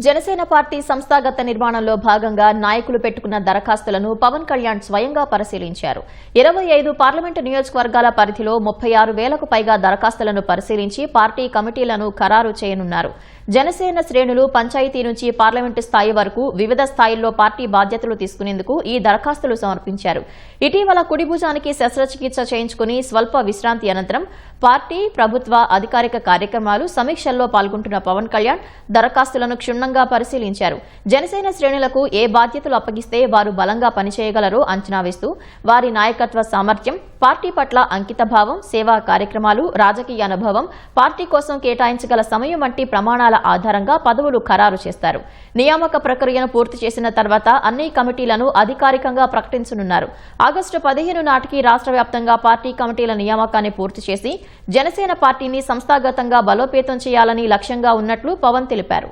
Janasena party సంస్థాగత నిర్మాణంలో భాగంగా నాయకులు పెట్టుకున్న దరఖాస్తులను పవన్ కళ్యాణ్ స్వయంగా పరిశీలించారు. 25 పార్లమెంటు నియోజకవర్గాల పరిధిలో 36,000కు పైగా దరఖాస్తులను పరిశీలించి పార్టీ కమిటీలను ఖరారు చేయనున్నారు. జనసేన శ్రేణులు పంచాయతీ నుంచి పార్లమెంటు స్థాయి వరకు వివిధ స్థాయిల్లో పార్టీ బాధ్యతలు తీసుకునేందుకు ఈ దరఖాస్తులు సమర్పించారు. ఇటీవల కుడి భుజానికి శస్త్రచికిత్స చేయించుకుని స్వల్ప విశ్రాంతి అనంతరం పార్టీ ప్రభుత్వ అధికారిక కార్యక్రమాలు సమీక్షల్లో పాల్గొంటున్న పవన్ కళ్యాణ్ దరఖాస్తులను క్షుణ్ణంగా పరిశీలించారు. జనసేన శ్రేణులకు ఏ బాధ్యతలు అప్పగిస్తే వారు బలంగా పనిచేయగలరో అంచనా వేస్తూ వారి నాయకత్వ సామర్థ్యం, పార్టీ పట్ల అంకితభావం, సేవా కార్యక్రమాలు, రాజకీయ అనుభవం, పార్టీ కోసం కేటాయించగల సమయం వంటి ప్రమాణాల ఆధారంగా పదవులు ఖరారు చేస్తారు. నియామక ప్రక్రియను పూర్తి చేసిన తర్వాత అన్ని కమిటీలను అధికారికంగా ప్రకటించనున్నారు. ఆగస్టు 15 నాటికి రాష్ట్ర వ్యాప్తంగా పార్టీ కమిటీల నియామకాన్ని పూర్తి చేసి జనసేన పార్టీని సంస్థాగతంగా బలోపేతం చేయాలని లక్ష్యంగా ఉన్నట్లు పవన్ తెలిపారు.